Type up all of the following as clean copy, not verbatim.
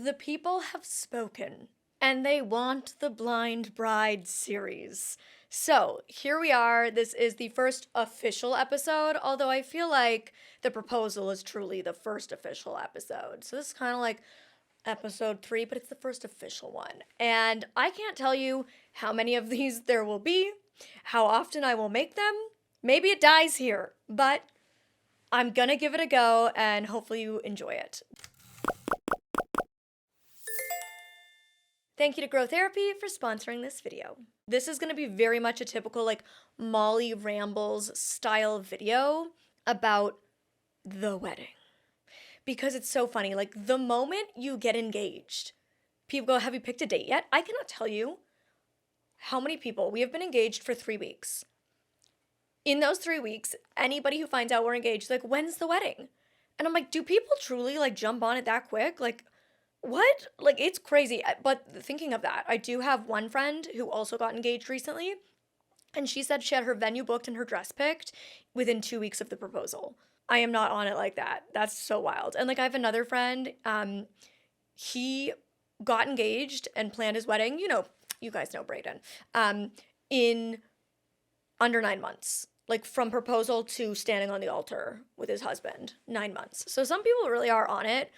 The people have spoken, and they want the Blind Bride series. So, here we are. This is the first official episode, although I feel like the proposal is truly the first official episode. So, this is kind of like episode 3, but it's the first official one. And I can't tell you how many of these there will be, how often I will make them. Maybe it dies here, but I'm gonna give it a go, and hopefully you enjoy it. Thank you to Grow Therapy for sponsoring this video. This is going to be very much a typical like Molly Rambles style video about the wedding. Because it's so funny, like the moment you get engaged, people go, have you picked a date yet? I cannot tell you how many people, we have been engaged for 3 weeks. In those 3 weeks, anybody who finds out we're engaged is like, when's the wedding? And I'm like, do people truly like jump on it that quick? Like, what? Like, it's crazy. But thinking of that, I do have one friend who also got engaged recently, and she said she had her venue booked and her dress picked within 2 weeks of the proposal. I am not on it like that. That's so wild. And like, I have another friend, he got engaged and planned his wedding, you guys know Brayden, in under 9 months. Like, from proposal to standing on the altar with his husband, 9 months. So some people really are on it.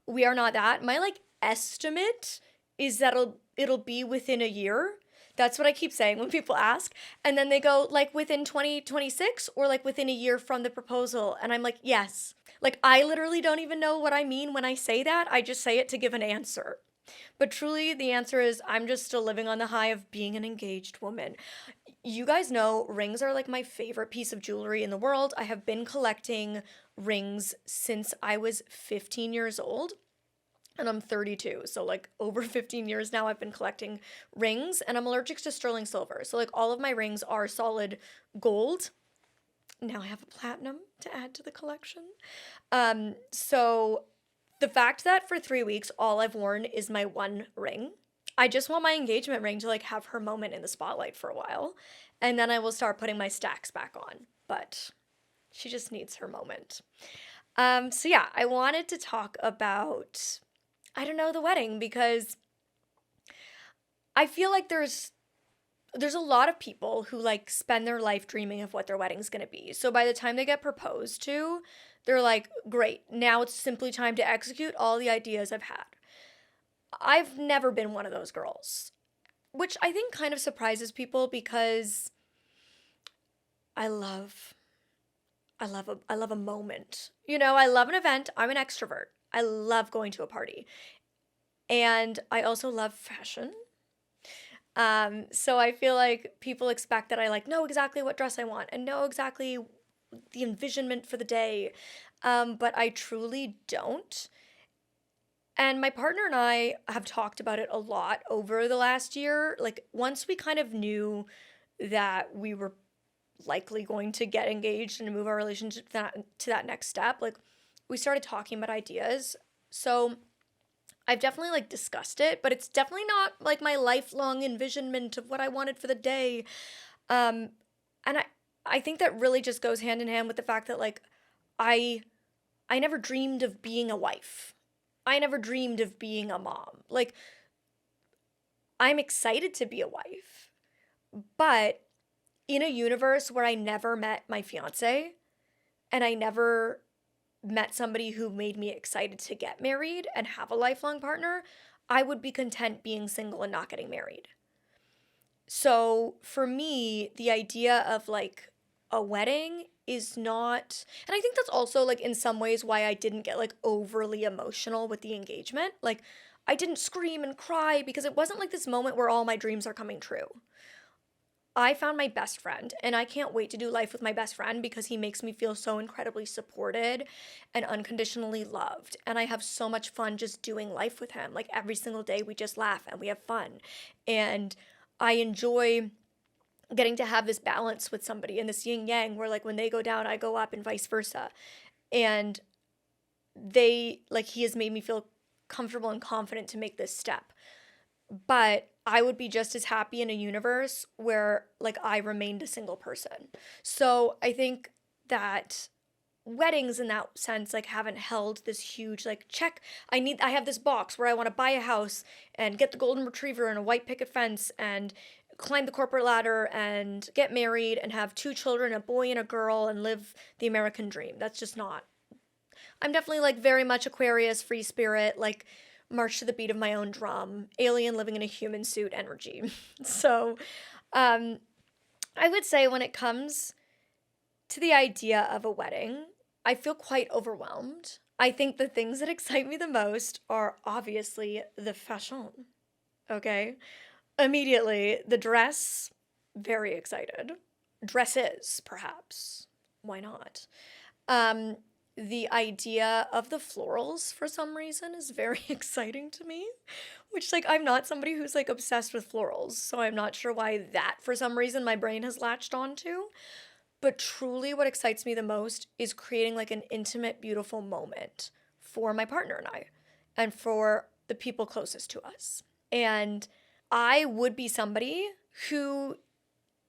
We are not that. My like estimate is that it'll be within a year. That's what I keep saying when people ask. And then they go like within 2026 or like within a year from the proposal. And I'm like, yes. Like, I literally don't even know what I mean when I say that. I just say it to give an answer. But truly, the answer is I'm just still living on the high of being an engaged woman. You guys know rings are like my favorite piece of jewelry in the world. I have been collecting rings since I was 15 years old, and I'm 32. So like over 15 years now I've been collecting rings, and I'm allergic to sterling silver. So like all of my rings are solid gold. Now I have a platinum to add to the collection. So the fact that for 3 weeks all I've worn is my one ring, I just want my engagement ring to like have her moment in the spotlight for a while, and then I will start putting my stacks back on. But she just needs her moment. So yeah, I wanted to talk about, I don't know, the wedding, because I feel like there's a lot of people who like spend their life dreaming of what their wedding's going to be. So by the time they get proposed to, they're like, great, now it's simply time to execute all the ideas I've had. I've never been one of those girls, which I think kind of surprises people because I love a moment. I love an event. I'm an extrovert. I love going to a party. And I also love fashion. So I feel like people expect that I like know exactly what dress I want and know exactly the envisionment for the day. But I truly don't. And my partner and I have talked about it a lot over the last year. Like, once we kind of knew that we were likely going to get engaged and move our relationship to that next step, like, we started talking about ideas. So I've definitely like discussed it, but it's definitely not like my lifelong envisionment of what I wanted for the day. And I think that really just goes hand in hand with the fact that like I never dreamed of being a wife. I never dreamed of being a mom. Like, I'm excited to be a wife, but in a universe where I never met my fiance and I never met somebody who made me excited to get married and have a lifelong partner, I would be content being single and not getting married. So for me, the idea of like a wedding is not, and I think that's also like in some ways why I didn't get like overly emotional with the engagement. Like, I didn't scream and cry because it wasn't like this moment where all my dreams are coming true. I found my best friend, and I can't wait to do life with my best friend because he makes me feel so incredibly supported and unconditionally loved. And I have so much fun just doing life with him. Like, every single day we just laugh and we have fun. And I enjoy getting to have this balance with somebody and this yin yang where like when they go down, I go up and vice versa. And he has made me feel comfortable and confident to make this step. But I would be just as happy in a universe where like I remained a single person. So I think that weddings in that sense like haven't held this huge like check. I have this box where I want to buy a house and get the golden retriever and a white picket fence and climb the corporate ladder and get married and have 2 children, a boy and a girl, and live the American dream. That's just not. I'm definitely like very much Aquarius, free spirit, like march to the beat of my own drum, alien living in a human suit energy. So I would say when it comes to the idea of a wedding, I feel quite overwhelmed. I think the things that excite me the most are obviously the fashion. Okay? Immediately, the dress, very excited. Dresses, perhaps. Why not? The idea of the florals, for some reason, is very exciting to me. Which, like, I'm not somebody who's, like, obsessed with florals, so I'm not sure why that, for some reason, my brain has latched onto. But truly, what excites me the most is creating, like, an intimate, beautiful moment for my partner and I, and for the people closest to us. And I would be somebody who,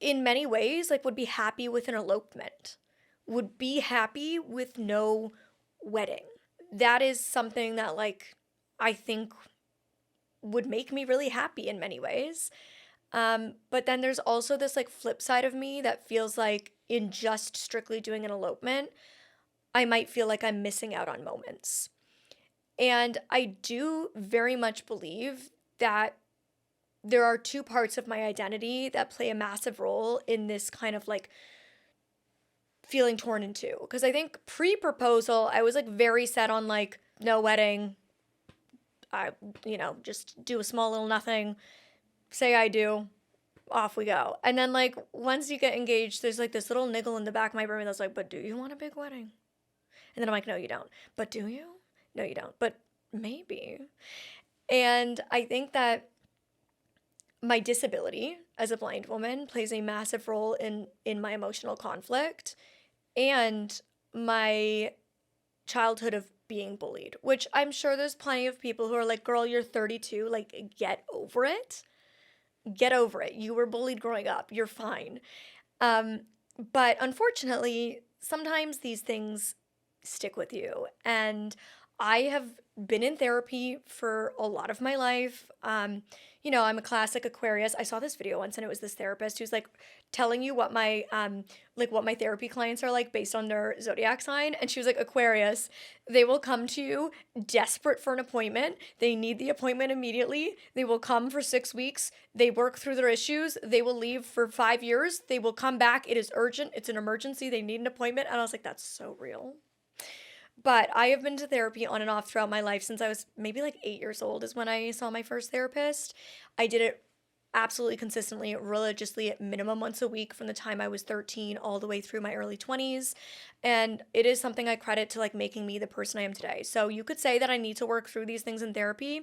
in many ways, like, would be happy with an elopement, would be happy with no wedding. That is something that, like, I think would make me really happy in many ways. But then there's also this, like, flip side of me that feels like in just strictly doing an elopement, I might feel like I'm missing out on moments. And I do very much believe that there are 2 parts of my identity that play a massive role in this kind of like feeling torn in two. Because I think pre-proposal, I was like very set on like no wedding. Just do a small little nothing, say I do, off we go. And then like once you get engaged, there's like this little niggle in the back of my brain that's like, but do you want a big wedding? And then I'm like, no, you don't. But do you? No, you don't. But maybe. And I think that my disability as a blind woman plays a massive role in my emotional conflict and my childhood of being bullied, which I'm sure there's plenty of people who are like, girl, you're 32, like, get over it. Get over it. You were bullied growing up. You're fine. But unfortunately, sometimes these things stick with you. And I have been in therapy for a lot of my life. I'm a classic Aquarius. I saw this video once and it was this therapist who's like telling you what my therapy clients are like based on their zodiac sign. And she was like, Aquarius, they will come to you desperate for an appointment. They need the appointment immediately. They will come for 6 weeks. They work through their issues. They will leave for 5 years. They will come back. It is urgent. It's an emergency. They need an appointment. And I was like, that's so real. But I have been to therapy on and off throughout my life since I was maybe like 8 years old is when I saw my first therapist. I did it absolutely consistently, religiously, at minimum once a week from the time I was 13 all the way through my early 20s. And it is something I credit to like making me the person I am today. So you could say that I need to work through these things in therapy.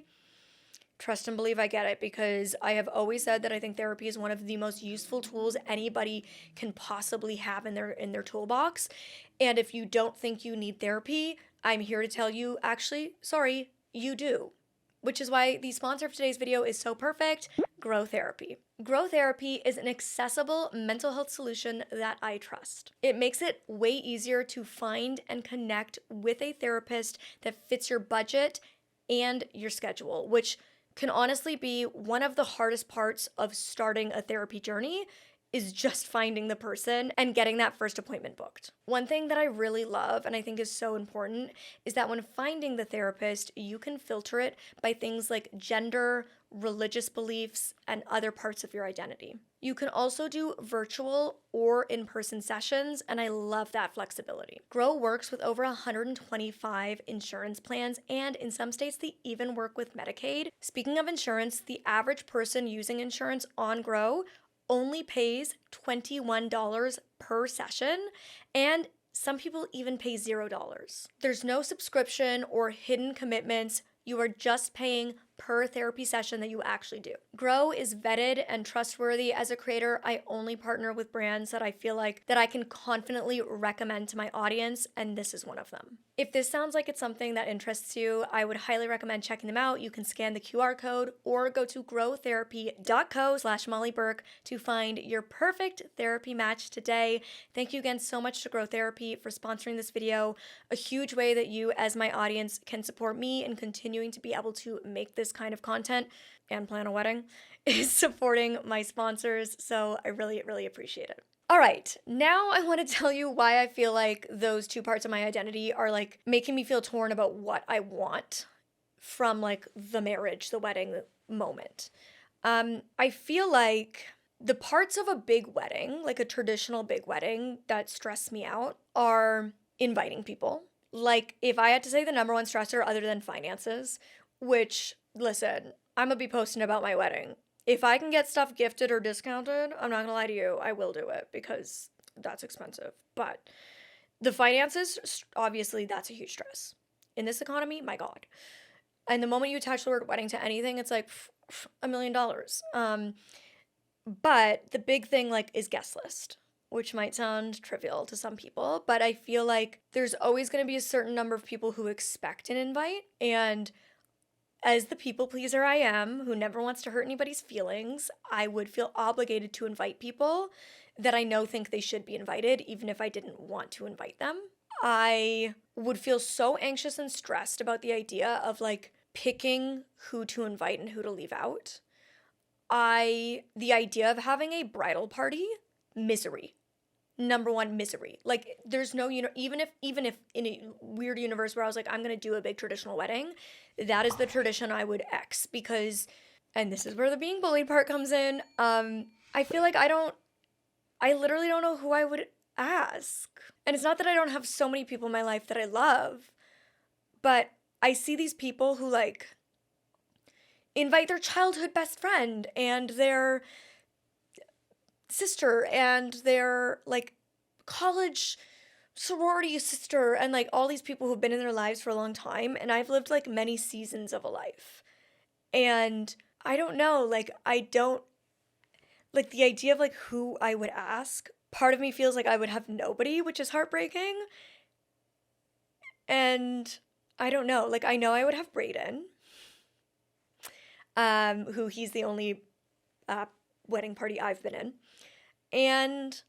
Trust and believe I get it, because I have always said that I think therapy is one of the most useful tools anybody can possibly have in their toolbox. And if you don't think you need therapy, I'm here to tell you, actually, sorry, you do. Which is why the sponsor of today's video is so perfect, Grow Therapy. Grow Therapy is an accessible mental health solution that I trust. It makes it way easier to find and connect with a therapist that fits your budget and your schedule, which can honestly be one of the hardest parts of starting a therapy journey, is just finding the person and getting that first appointment booked. One thing that I really love and I think is so important is that when finding the therapist, you can filter it by things like gender, religious beliefs, and other parts of your identity. You can also do virtual or in-person sessions, and I love that flexibility. Grow works with over 125 insurance plans, and in some states, they even work with Medicaid. Speaking of insurance, the average person using insurance on Grow only pays $21 per session, and some people even pay $0. There's no subscription or hidden commitments. You are just paying per therapy session that you actually do. Grow is vetted and trustworthy. As a creator, I only partner with brands that I feel like that I can confidently recommend to my audience, and this is one of them. If this sounds like it's something that interests you, I would highly recommend checking them out. You can scan the QR code or go to growtherapy.co/Molly Burke to find your perfect therapy match today. Thank you again so much to Grow Therapy for sponsoring this video. A huge way that you as my audience can support me in continuing to be able to make this kind of content and plan a wedding is supporting my sponsors. So I really, really appreciate it. All right, now I want to tell you why I feel like those two parts of my identity are like making me feel torn about what I want from like the marriage, the wedding moment. I feel like the parts of a big wedding, like a traditional big wedding, that stress me out are inviting people. Like, if I had to say the number one stressor other than finances, which, listen, I'm gonna be posting about my wedding. If I can get stuff gifted or discounted, I'm not gonna lie to you, I will do it because that's expensive. But the finances, obviously, that's a huge stress. In this economy, my God. And the moment you attach the word wedding to anything, it's like $1 million. But the big thing, like, is guest list, which might sound trivial to some people, but I feel like there's always going to be a certain number of people who expect an invite. And as the people pleaser I am, who never wants to hurt anybody's feelings, I would feel obligated to invite people that I know think they should be invited, even if I didn't want to invite them. I would feel so anxious and stressed about the idea of like picking who to invite and who to leave out. The idea of having a bridal party, misery. Number one, misery. Like, there's no, even if in a weird universe where I was like, I'm gonna do a big traditional wedding, that is the tradition I would X, because, and this is where the being bullied part comes in, I feel like I literally don't know who I would ask. And it's not that I don't have so many people in my life that I love, but I see these people who like invite their childhood best friend and their sister and their like college sorority sister and like all these people who've been in their lives for a long time, and I've lived like many seasons of a life, and I don't know, like I don't like the idea of like who I would ask. Part of me feels like I would have nobody, which is heartbreaking, and I don't know, like I know I would have Brayden, who he's the only wedding party I've been in. And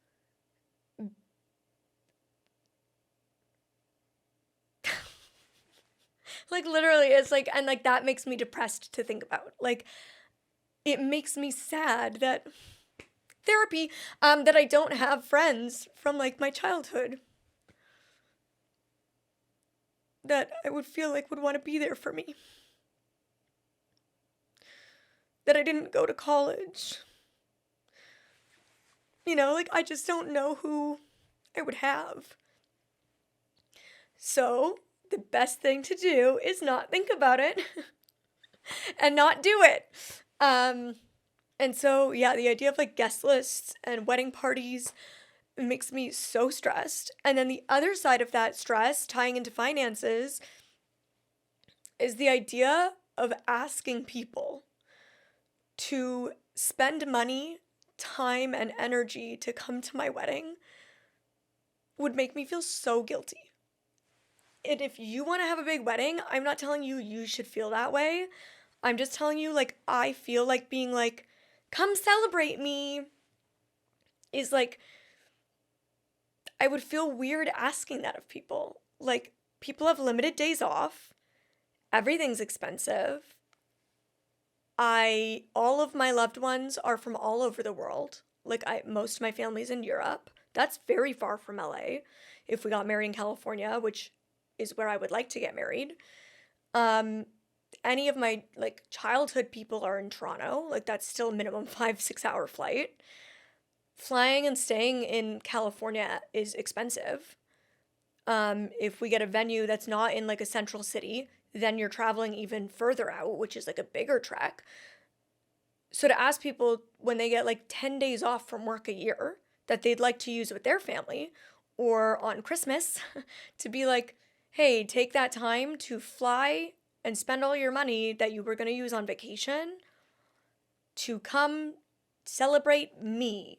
like literally it's like, and like that makes me depressed to think about. Like it makes me sad that therapy, that I don't have friends from like my childhood that I would feel like would want to be there for me. That I didn't go to college. You know, like I just don't know who I would have. So the best thing to do is not think about it and not do it. And so, yeah, the idea of like guest lists and wedding parties makes me so stressed. And then the other side of that stress, tying into finances, is the idea of asking people to spend money, time, and energy to come to my wedding would make me feel so guilty. And if you want to have a big wedding, I'm not telling you you should feel that way. I'm just telling you, like, I feel like being like, come celebrate me is like, I would feel weird asking that of people. Like, people have limited days off. Everything's expensive. All of my loved ones are from all over the world. Like, most of my family's in Europe. That's very far from LA. If we got married in California, which is where I would like to get married. Any of my, like, childhood people are in Toronto. Like, that's still a minimum 5-6 hour flight. Flying and staying in California is expensive. If we get a venue that's not in, like, a central city, then you're traveling even further out, which is, like, a bigger trek. So to ask people when they get, like, 10 days off from work a year that they'd like to use with their family, or on Christmas, to be like, hey, take that time to fly and spend all your money that you were going to use on vacation to come celebrate me.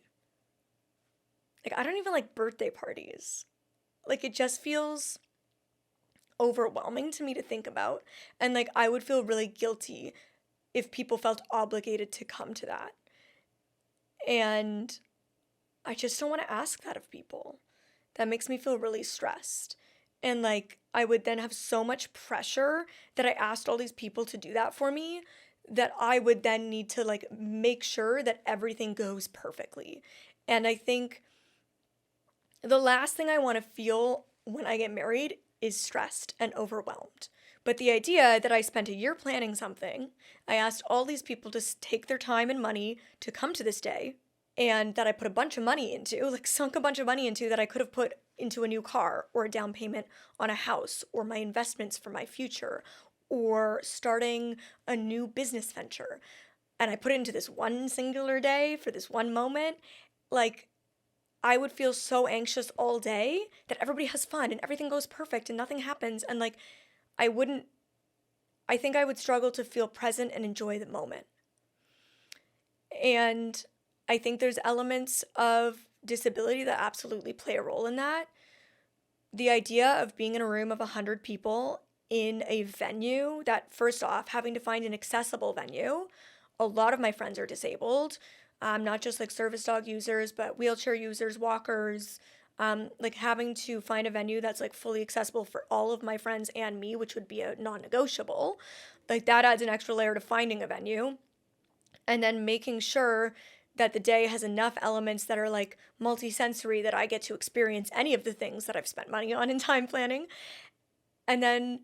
Like, I don't even like birthday parties. Like, it just feels overwhelming to me to think about. And, like, I would feel really guilty if people felt obligated to come to that. And I just don't want to ask that of people. That makes me feel really stressed. And, like, I would then have so much pressure that I asked all these people to do that for me that I would then need to, like, make sure that everything goes perfectly. And I think the last thing I want to feel when I get married is stressed and overwhelmed. But the idea that I spent a year planning something, I asked all these people to take their time and money to come to this day, and that I put a bunch of money into, like sunk a bunch of money into, that I could have put into a new car or a down payment on a house or my investments for my future or starting a new business venture. And I put it into this one singular day for this one moment. Like, I would feel so anxious all day that everybody has fun and everything goes perfect and nothing happens. And like, I think I would struggle to feel present and enjoy the moment. And I think there's elements of disability that absolutely play a role in that. The idea of being in a room of 100 people in a venue that, first off, having to find an accessible venue. A lot of my friends are disabled, not just like service dog users, but wheelchair users, walkers, like having to find a venue that's like fully accessible for all of my friends and me, which would be a non-negotiable. Like that adds an extra layer to finding a venue. And then making sure that the day has enough elements that are like multi-sensory that I get to experience any of the things that I've spent money on in time planning. And then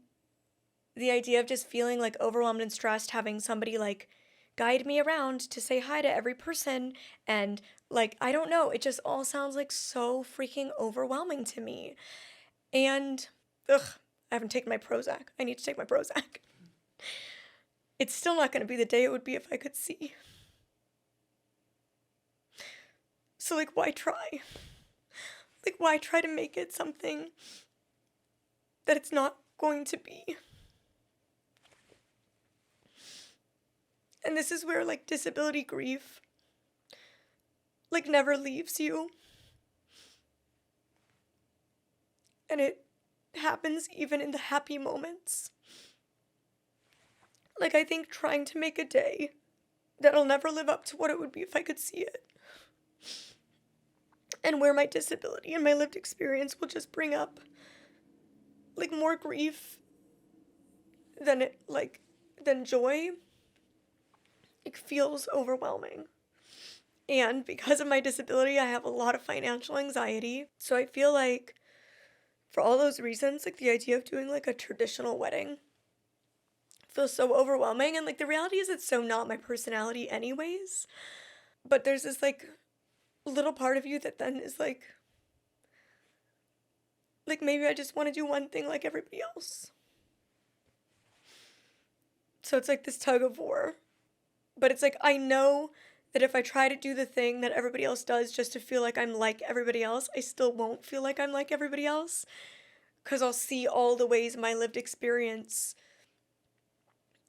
the idea of just feeling like overwhelmed and stressed, having somebody like guide me around to say hi to every person. And like, I don't know, it just all sounds like so freaking overwhelming to me. And I haven't taken my Prozac. I need to take my Prozac. It's still not going to be the day it would be if I could see. So like, why try? Like, why try to make it something that it's not going to be? And this is where like disability grief like never leaves you. And it happens even in the happy moments. Like, I think trying to make a day that'll never live up to what it would be if I could see it, and where my disability and my lived experience will just bring up like more grief than joy, it feels overwhelming. And because of my disability, I have a lot of financial anxiety. So I feel like for all those reasons, like the idea of doing like a traditional wedding feels so overwhelming. And like the reality is it's so not my personality anyways. But there's this like little part of you that then is like maybe I just want to do one thing like everybody else. So it's like this tug of war. But it's like, I know that if I try to do the thing that everybody else does just to feel like I'm like everybody else, I still won't feel like I'm like everybody else. Because I'll see all the ways my lived experience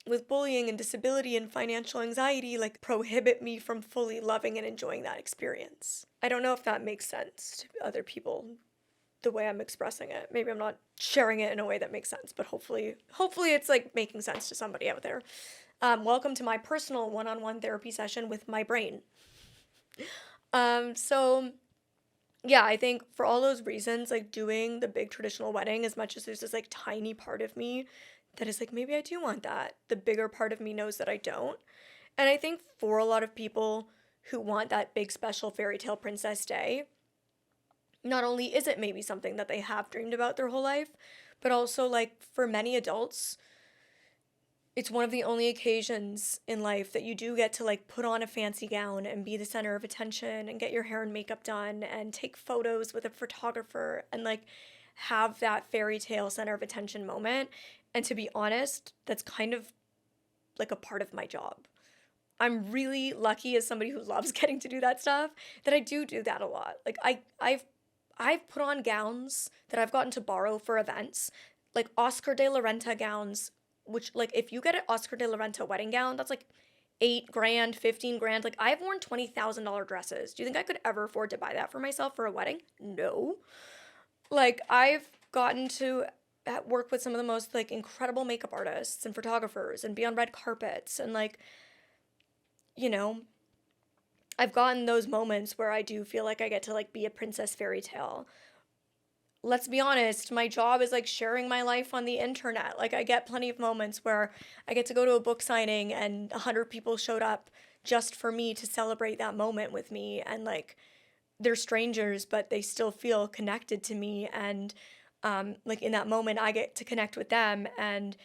with bullying and disability and financial anxiety like prohibit me from fully loving and enjoying that experience. I don't know if that makes sense to other people the way I'm expressing it. Maybe I'm not sharing it in a way that makes sense, but hopefully it's like making sense to somebody out there. Welcome to my personal one-on-one therapy session with my brain. So yeah, I think for all those reasons, like doing the big traditional wedding, as much as there's this like tiny part of me that is like, maybe I do want that, the bigger part of me knows that I don't. And I think for a lot of people who want that big special fairy tale princess day, not only is it maybe something that they have dreamed about their whole life, but also like for many adults, it's one of the only occasions in life that you do get to like put on a fancy gown and be the center of attention and get your hair and makeup done and take photos with a photographer and like have that fairy tale center of attention moment. And to be honest, that's kind of like a part of my job. I'm really lucky as somebody who loves getting to do that stuff that I do that a lot. Like I've put on gowns that I've gotten to borrow for events, like Oscar de la Renta gowns which, like, if you get an Oscar de la Renta wedding gown, that's like 8 grand, 15 grand. Like, I've worn $20,000 dresses. Do you think I could ever afford to buy that for myself for a wedding? No. Like, I've gotten to work with some of the most, like, incredible makeup artists and photographers and be on red carpets. And, like, you know, I've gotten those moments where I do feel like I get to, like, be a princess fairy tale. Let's be honest, my job is like sharing my life on the internet. Like, I get plenty of moments where I get to go to a book signing and 100 people showed up just for me to celebrate that moment with me. And, like, they're strangers, but they still feel connected to me. And, like, in that moment, I get to connect with them. And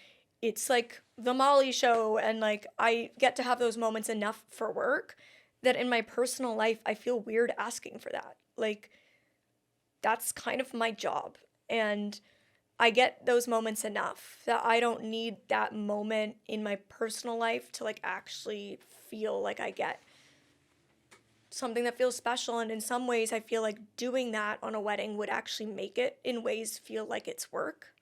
it's like the Molly show. And, like, I get to have those moments enough for work that in my personal life, I feel weird asking for that. Like, that's kind of my job. And I get those moments enough that I don't need that moment in my personal life to, like, actually feel like I get something that feels special. And in some ways, I feel like doing that on a wedding would actually make it in ways feel like it's work.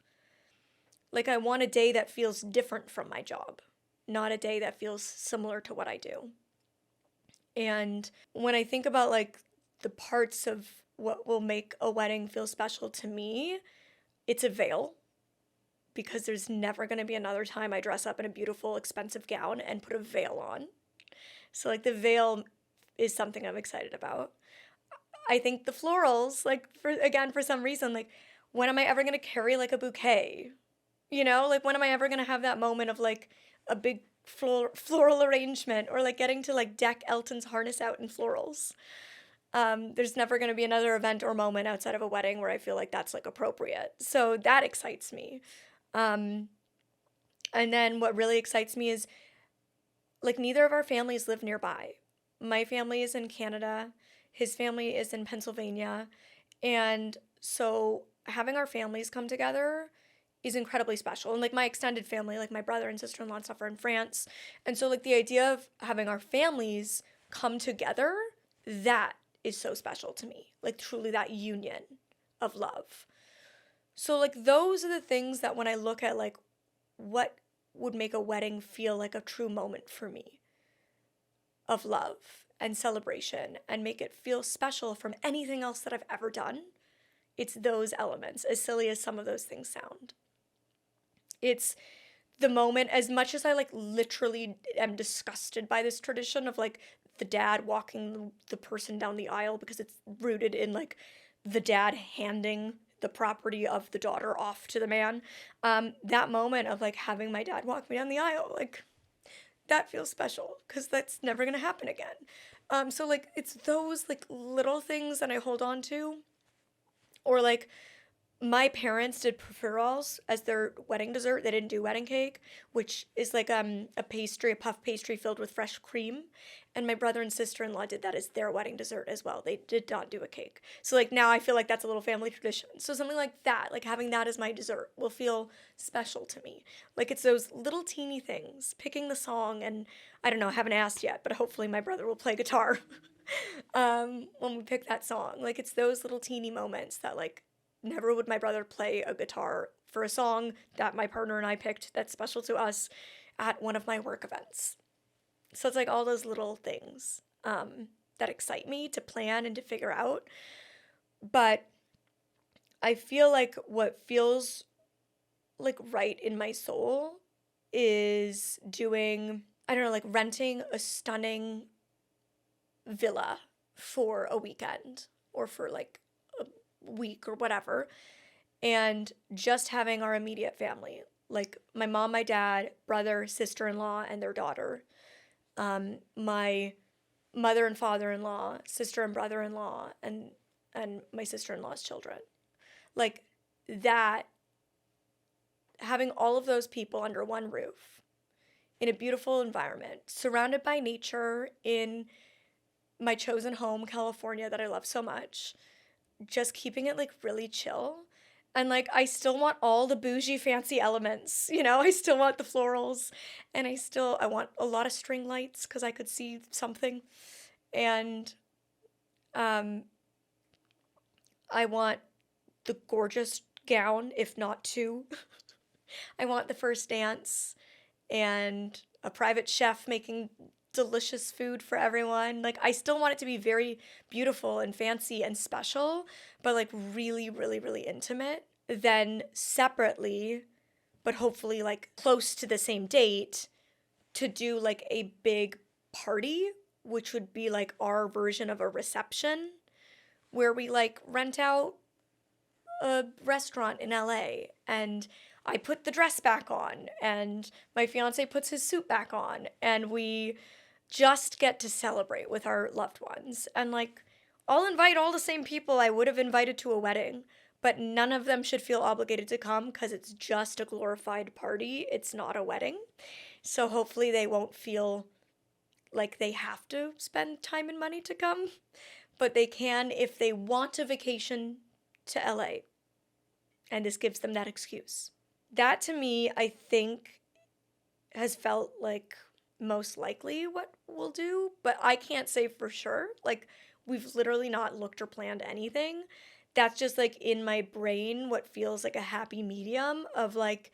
Like, I want a day that feels different from my job, not a day that feels similar to what I do. And when I think about, like, the parts of what will make a wedding feel special to me, it's a veil, because there's never going to be another time I dress up in a beautiful, expensive gown and put a veil on. So, like, the veil is something I'm excited about. I think the florals, like, for some reason, like, when am I ever going to carry, like, a bouquet? You know, like, when am I ever going to have that moment of, like, a big floral arrangement, or, like, getting to, like, deck Elton's harness out in florals? There's never going to be another event or moment outside of a wedding where I feel like that's, like, appropriate. So that excites me. And then what really excites me is, like, neither of our families live nearby. My family is in Canada. His family is in Pennsylvania. And so having our families come together is incredibly special. And, like, my extended family, like my brother and sister-in-law and stuff, are in France. And so, like, the idea of having our families come together, that is so special to me. Like, truly that union of love. So, like, those are the things that when I look at, like, what would make a wedding feel like a true moment for me of love and celebration and make it feel special from anything else that I've ever done, it's those elements, as silly as some of those things sound. It's the moment, as much as I, like, literally am disgusted by this tradition of, like, the dad walking the person down the aisle, because it's rooted in, like, the dad handing the property of the daughter off to the man. That moment of, like, having my dad walk me down the aisle, like, that feels special, because that's never gonna happen again. So, like, it's those, like, little things that I hold on to. Or, like, my parents did profiteroles as their wedding dessert. They didn't do wedding cake, which is like a puff pastry filled with fresh cream. And my brother and sister-in-law did that as their wedding dessert as well. They did not do a cake. So, like, now I feel like that's a little family tradition. So something like that, like having that as my dessert, will feel special to me. Like, it's those little teeny things, picking the song, and I don't know, I haven't asked yet, but hopefully my brother will play guitar when we pick that song. Like, it's those little teeny moments that, like, never would my brother play a guitar for a song that my partner and I picked that's special to us at one of my work events. So it's like all those little things that excite me to plan and to figure out. But I feel like what feels like right in my soul is doing, I don't know, like renting a stunning villa for a weekend or for like a week or whatever, and just having our immediate family, like my mom, my dad, brother, sister-in-law, and their daughter, my mother and father-in-law, sister and brother-in-law, and my sister-in-law's children. Like that, having all of those people under one roof in a beautiful environment, surrounded by nature in my chosen home, California, that I love so much, just keeping it like really chill. And like, I still want all the bougie fancy elements, you know, I still want the florals, and I want a lot of string lights because I could see something. And I want the gorgeous gown, if not two. I want the first dance and a private chef making delicious food for everyone. Like, I still want it to be very beautiful and fancy and special, but like really, really, really intimate. Then separately, but hopefully like close to the same date, to do like a big party, which would be like our version of a reception where we like rent out a restaurant in LA and I put the dress back on and my fiance puts his suit back on and we just get to celebrate with our loved ones. And like, I'll invite all the same people I would have invited to a wedding, but none of them should feel obligated to come because it's just a glorified party. It's not a wedding. So hopefully they won't feel like they have to spend time and money to come, but they can if they want a vacation to LA. And this gives them that excuse. That to me, I think, has felt like most likely what we'll do, but I can't say for sure. Like, we've literally not looked or planned anything. That's just like in my brain what feels like a happy medium of like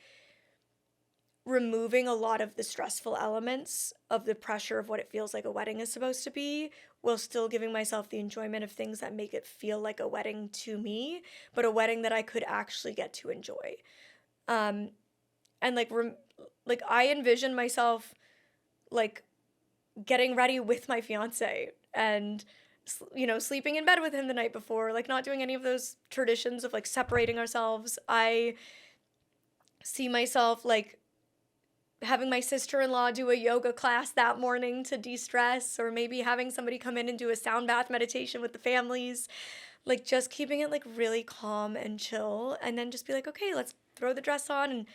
removing a lot of the stressful elements of the pressure of what it feels like a wedding is supposed to be, while still giving myself the enjoyment of things that make it feel like a wedding to me, but a wedding that I could actually get to enjoy. And like like I envision myself like getting ready with my fiance and sleeping in bed with him the night before, like not doing any of those traditions of like separating ourselves. I see myself like having my sister-in-law do a yoga class that morning to de-stress, or maybe having somebody come in and do a sound bath meditation with the families, like just keeping it like really calm and chill, and then just be like, okay, let's throw the dress on. And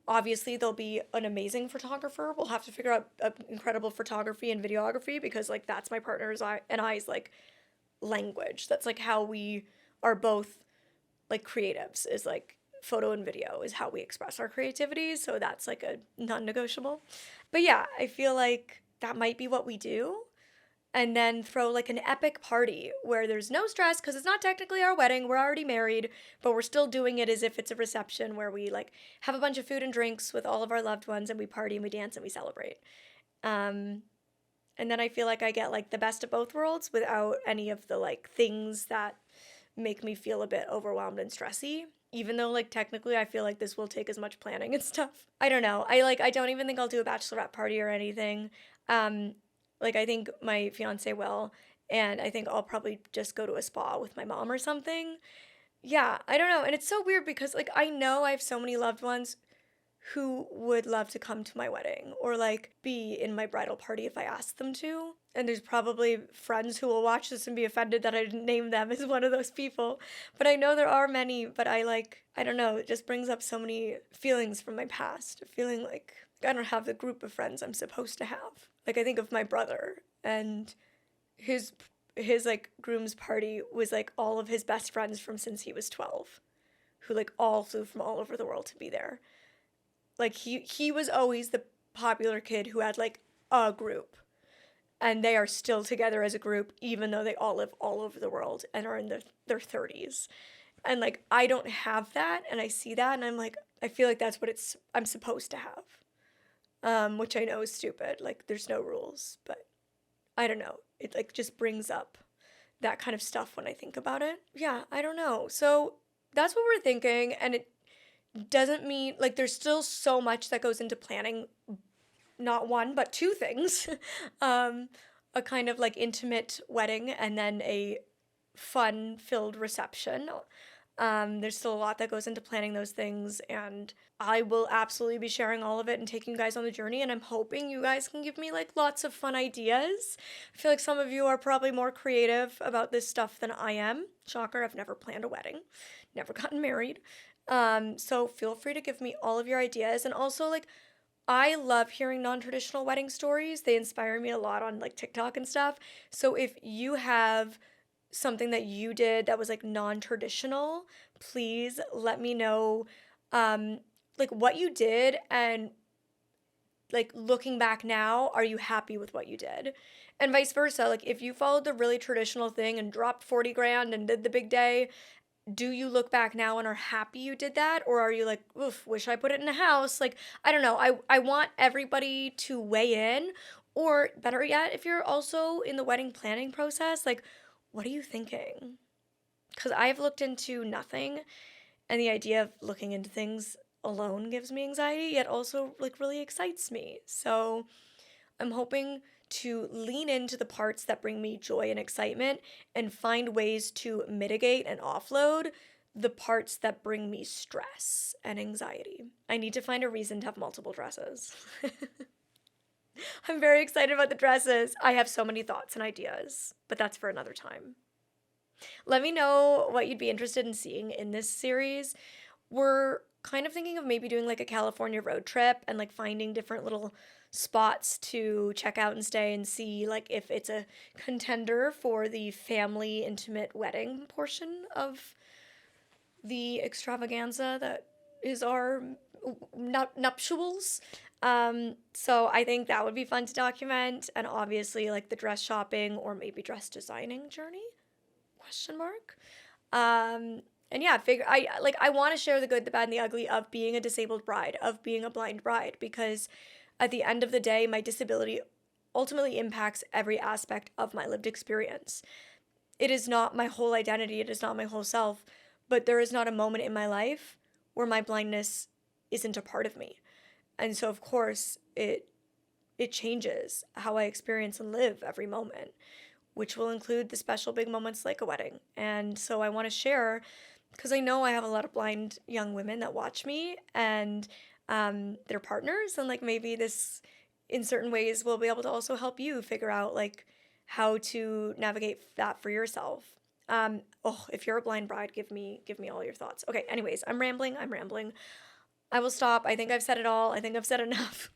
obviously there'll be an amazing photographer. We'll have to figure out incredible photography and videography because like that's my partner's and I's like language. That's like how we are both like creatives, is like photo and video is how we express our creativity, so that's like a non-negotiable. But yeah, I feel like that might be what we do, and then throw like an epic party where there's no stress because it's not technically our wedding, we're already married, but we're still doing it as if it's a reception where we like have a bunch of food and drinks with all of our loved ones and we party and we dance and we celebrate. And then I feel like I get like the best of both worlds without any of the like things that make me feel a bit overwhelmed and stressy, even though like technically I feel like this will take as much planning and stuff. I don't know. I don't even think I'll do a bachelorette party or anything. Like I think my fiance will, and I think I'll probably just go to a spa with my mom or something. Yeah, I don't know. And it's so weird because like I know I have so many loved ones who would love to come to my wedding or like be in my bridal party if I asked them to. And there's probably friends who will watch this and be offended that I didn't name them as one of those people. But I know there are many, but I don't know, it just brings up so many feelings from my past, feeling like I don't have the group of friends I'm supposed to have. Like I think of my brother and his like groom's party was like all of his best friends from since he was 12, who like all flew from all over the world to be there. Like he was always the popular kid who had like a group, and they are still together as a group even though they all live all over the world and are in their 30s. And like I don't have that, and I see that and I'm like, I feel like that's what I'm supposed to have, which I know is stupid. Like there's no rules, but I don't know, it like just brings up that kind of stuff when I think about it. Yeah, I don't know. So that's what we're thinking, and it doesn't mean like there's still so much that goes into planning not one but two things. A kind of like intimate wedding and then a fun filled reception. There's still a lot that goes into planning those things, and I will absolutely be sharing all of it and taking you guys on the journey, and I'm hoping you guys can give me like lots of fun ideas. I feel like some of you are probably more creative about this stuff than I am. Shocker, I've never planned a wedding, never gotten married. So feel free to give me all of your ideas. And also like I love hearing non-traditional wedding stories. They inspire me a lot on like TikTok and stuff. So if you have something that you did that was like non-traditional, please let me know like what you did, and like looking back now, are you happy with what you did? And vice versa, like if you followed the really traditional thing and dropped 40 grand and did the big day do you look back now and are happy you did that? Or are you like, oof, wish I put it in a house? Like, I don't know. I want everybody to weigh in. Or better yet, if you're also in the wedding planning process, like, what are you thinking? Because I've looked into nothing, and the idea of looking into things alone gives me anxiety, yet also like really excites me. So I'm hoping to lean into the parts that bring me joy and excitement and find ways to mitigate and offload the parts that bring me stress and anxiety. I need to find a reason to have multiple dresses. I'm very excited about the dresses. I have so many thoughts and ideas, but that's for another time. Let me know what you'd be interested in seeing in this series. We're kind of thinking of maybe doing like a California road trip and like finding different little spots to check out and stay and see like if it's a contender for the family intimate wedding portion of the extravaganza that is our nuptials. So I think that would be fun to document, and obviously like the dress shopping or maybe dress designing journey? Question mark. And yeah, I want to share the good, the bad, and the ugly of being a disabled bride, of being a blind bride, because at the end of the day, my disability ultimately impacts every aspect of my lived experience. It is not my whole identity, it is not my whole self, but there is not a moment in my life where my blindness isn't a part of me. And so of course, it changes how I experience and live every moment, which will include the special big moments like a wedding. And so I want to share, because I know I have a lot of blind young women that watch me and their partners, and like maybe this in certain ways will be able to also help you figure out like how to navigate that for yourself. If you're a blind bride, give me all your thoughts. Okay, anyways, I'm rambling. I will stop. I think I've said it all. I think I've said enough.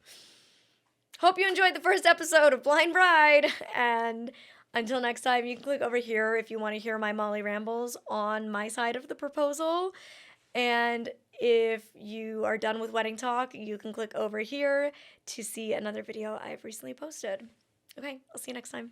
Hope you enjoyed the first episode of Blind Bride, and until next time, you can click over here if you want to hear my Molly rambles on my side of the proposal. And if you are done with wedding talk, you can click over here to see another video I've recently posted. Okay, I'll see you next time.